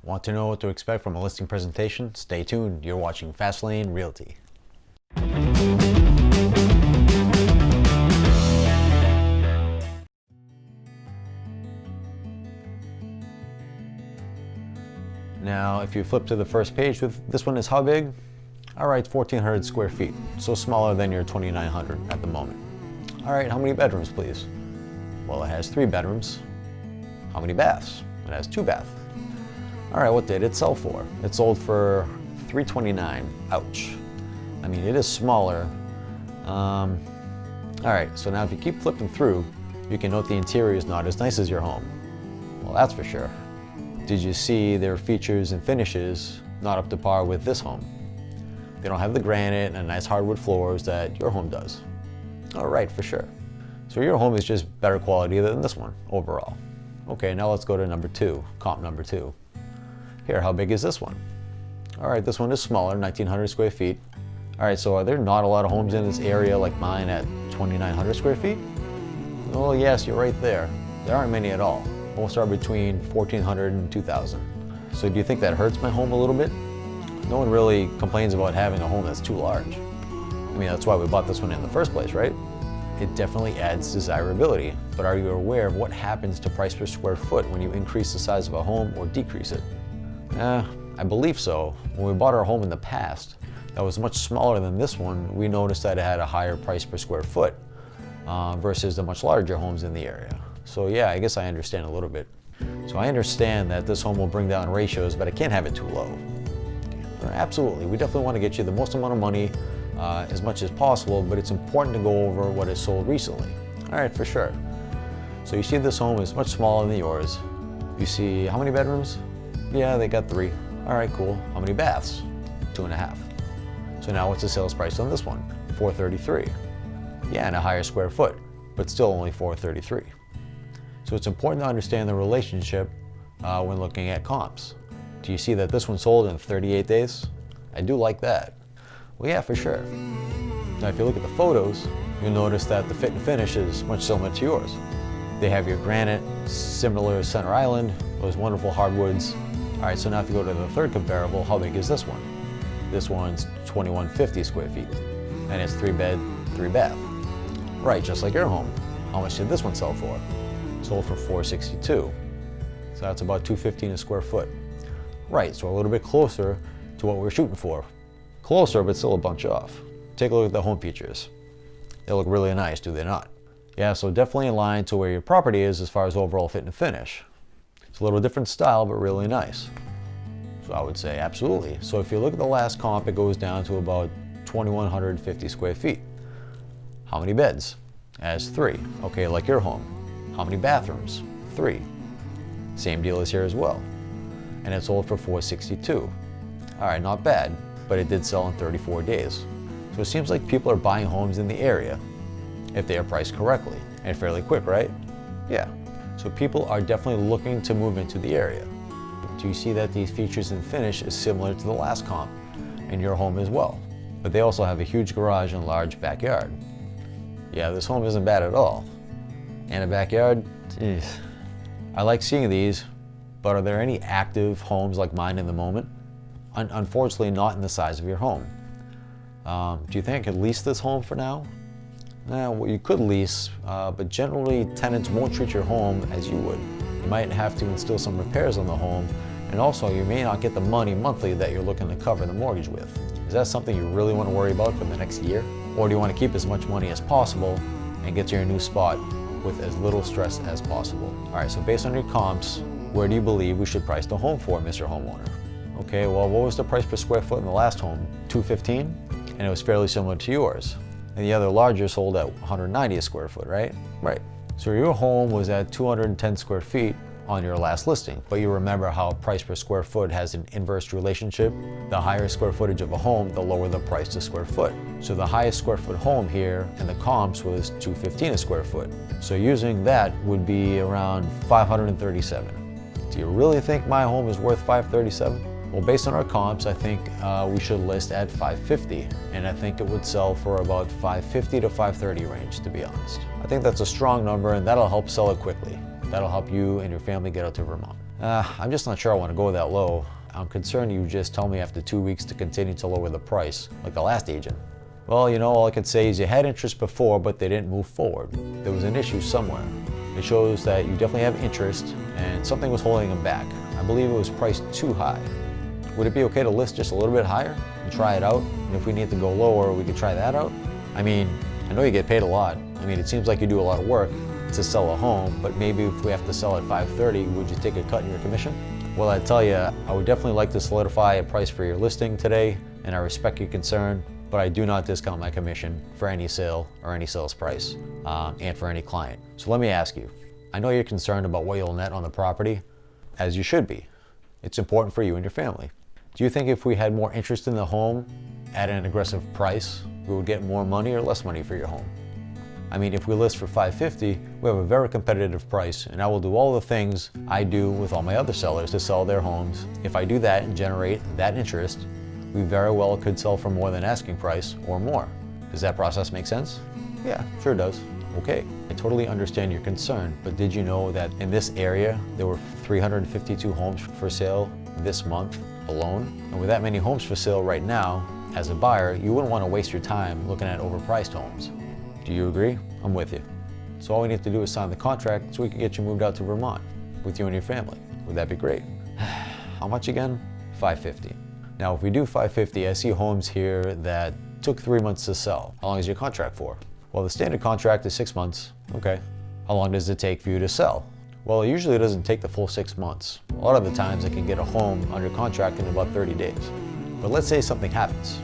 Want to know what to expect from a listing presentation? Stay tuned. You're watching Fastlane Realty. Now, if you flip to the first page, with this one is how big? All right, 1,400 square feet, so smaller than your 2,900 at the moment. All right, how many bedrooms, please? Well, it has 3 bedrooms. How many baths? It has 2 baths. All right, what did it sell for? It sold for $329. Ouch. I mean, it is smaller. All right, so now if you keep flipping through, you can note the interior is not as nice as your home. Well, that's for sure. Did you see their features and finishes not up to par with this home? They don't have the granite and nice hardwood floors that your home does. All right, for sure. So your home is just better quality than this one overall. Okay, now let's go to number 2, comp number 2. Here, how big is this one? All right, this one is smaller, 1,900 square feet. All right, so are there not a lot of homes in this area like mine at 2,900 square feet? Well, yes, you're right there. There aren't many at all. Most are between 1,400 and 2,000. So do you think that hurts my home a little bit? No one really complains about having a home that's too large. I mean, that's why we bought this one in the first place, right? It definitely adds desirability, but are you aware of what happens to price per square foot when you increase the size of a home or decrease it? I believe so. When we bought our home in the past, that was much smaller than this one, we noticed that it had a higher price per square foot versus the much larger homes in the area. So yeah, I guess I understand a little bit. So I understand that this home will bring down ratios, but I can't have it too low. Absolutely, we definitely want to get you the most amount of money as much as possible, but it's important to go over what is sold recently. All right, for sure. So you see this home is much smaller than yours. You see how many bedrooms? Yeah, they got 3. All right, cool. How many baths? 2.5. So now what's the sales price on this one? $433. Yeah, and a higher square foot, but still only $433. So it's important to understand the relationship when looking at comps. Do you see that this one sold in 38 days? I do like that. Well, yeah, for sure. Now, if you look at the photos, you'll notice that the fit and finish is much similar to yours. They have your granite, similar center island, those wonderful hardwoods. All right, so now if you go to the third comparable, how big is this one? This one's 2,150 square feet, and it's 3 bed, 3 bath. Right, just like your home. How much did this one sell for? Sold for $462. So that's about $215 a square foot. Right, so a little bit closer to what we're shooting for. Closer, but still a bunch off. Take a look at the home features. They look really nice, do they not? Yeah, so definitely in line to where your property is as far as overall fit and finish. It's a little different style, but really nice. So I would say absolutely. So if you look at the last comp, it goes down to about 2,150 square feet. How many beds? It has 3. Okay, like your home. How many bathrooms? 3. Same deal as here as well. And it sold for $462. All right, not bad, but it did sell in 34 days. So it seems like people are buying homes in the area if they are priced correctly and fairly quick, right? Yeah. So people are definitely looking to move into the area. Do you see that these features and finish is similar to the last comp and your home as well? But they also have a huge garage and large backyard. Yeah, this home isn't bad at all. And a backyard, geez. I like seeing these, but are there any active homes like mine in the moment? Unfortunately, not in the size of your home. Do you think I could lease this home for now? Well, you could lease, but generally tenants won't treat your home as you would. You might have to instill some repairs on the home, and also you may not get the money monthly that you're looking to cover the mortgage with. Is that something you really want to worry about for the next year? Or do you want to keep as much money as possible and get to your new spot with as little stress as possible? All right, so based on your comps, where do you believe we should price the home for, Mr. Homeowner? Okay, well, what was the price per square foot in the last home? $215? And it was fairly similar to yours. And the other larger sold at $190 a square foot, right? Right. So your home was at 210 square feet on your last listing, but you remember how price per square foot has an inverse relationship. The higher square footage of a home, the lower the price to square foot. So the highest square foot home here in the comps was $215 a square foot. So using that would be around $537. Do you really think my home is worth $537? Well, based on our comps, I think we should list at $550, and I think it would sell for about $550 to $530 range, to be honest. I think that's a strong number, and that'll help sell it quickly. That'll help you and your family get out to Vermont. I'm just not sure I want to go that low. I'm concerned you just tell me after 2 weeks to continue to lower the price, like the last agent. Well, you know, all I can say is you had interest before, but they didn't move forward. There was an issue somewhere. It shows that you definitely have interest, and something was holding them back. I believe it was priced too high. Would it be okay to list just a little bit higher and try it out? And if we need to go lower, we could try that out? I mean, I know you get paid a lot. I mean, it seems like you do a lot of work to sell a home, but maybe if we have to sell at $530, would you take a cut in your commission? Well, I tell you, I would definitely like to solidify a price for your listing today, and I respect your concern, but I do not discount my commission for any sale or any sales price, and for any client. So let me ask you, I know you're concerned about what you'll net on the property, as you should be. It's important for you and your family. Do you think if we had more interest in the home at an aggressive price, we would get more money or less money for your home? I mean, if we list for $550, we have a very competitive price, and I will do all the things I do with all my other sellers to sell their homes. If I do that and generate that interest, we very well could sell for more than asking price or more. Does that process make sense? Yeah, sure does. Okay, I totally understand your concern, but did you know that in this area, there were 352 homes for sale this month alone? And with that many homes for sale right now, as a buyer, you wouldn't want to waste your time looking at overpriced homes. Do you agree? I'm with you. So all we need to do is sign the contract so we can get you moved out to Vermont with you and your family. Would that be great? How much again? $550. Now, if we do $550, I see homes here that took 3 months to sell. How long is your contract for? Well, the standard contract is 6 months. Okay. How long does it take for you to sell? Well, usually it doesn't take the full 6 months. A lot of the times I can get a home under contract in about 30 days. But let's say something happens.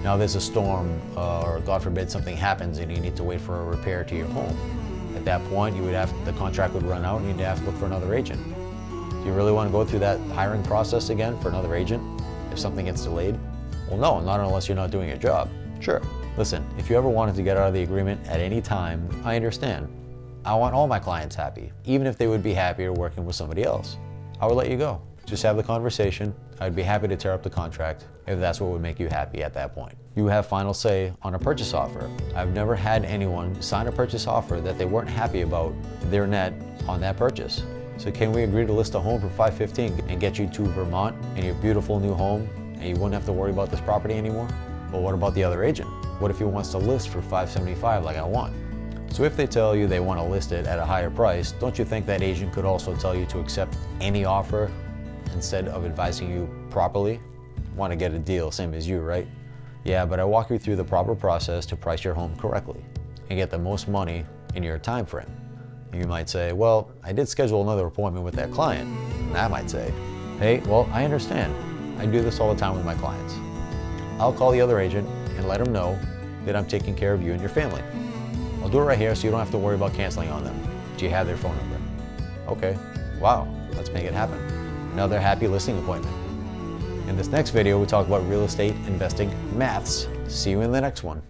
Now there's a storm, or God forbid something happens and you need to wait for a repair to your home. At that point, the contract would run out and you'd have to look for another agent. Do you really want to go through that hiring process again for another agent if something gets delayed? Well, no, not unless you're not doing your job. Sure. Listen, if you ever wanted to get out of the agreement at any time, I understand. I want all my clients happy, even if they would be happier working with somebody else. I would let you go. Just have the conversation. I'd be happy to tear up the contract if that's what would make you happy at that point. You have final say on a purchase offer. I've never had anyone sign a purchase offer that they weren't happy about their net on that purchase. So can we agree to list a home for $550 and get you to Vermont in your beautiful new home and you wouldn't have to worry about this property anymore? Well, what about the other agent? What if he wants to list for $575 like I want? So if they tell you they want to list it at a higher price, don't you think that agent could also tell you to accept any offer instead of advising you properly? Want to get a deal, same as you, right? Yeah, but I walk you through the proper process to price your home correctly and get the most money in your time frame. You might say, well, I did schedule another appointment with that client. And I might say, hey, well, I understand. I do this all the time with my clients. I'll call the other agent and let them know that I'm taking care of you and your family. I'll do it right here so you don't have to worry about canceling on them. Do you have their phone number? Okay, wow, let's make it happen. Another happy listing appointment. In this next video, we talk about real estate investing maths. See you in the next one.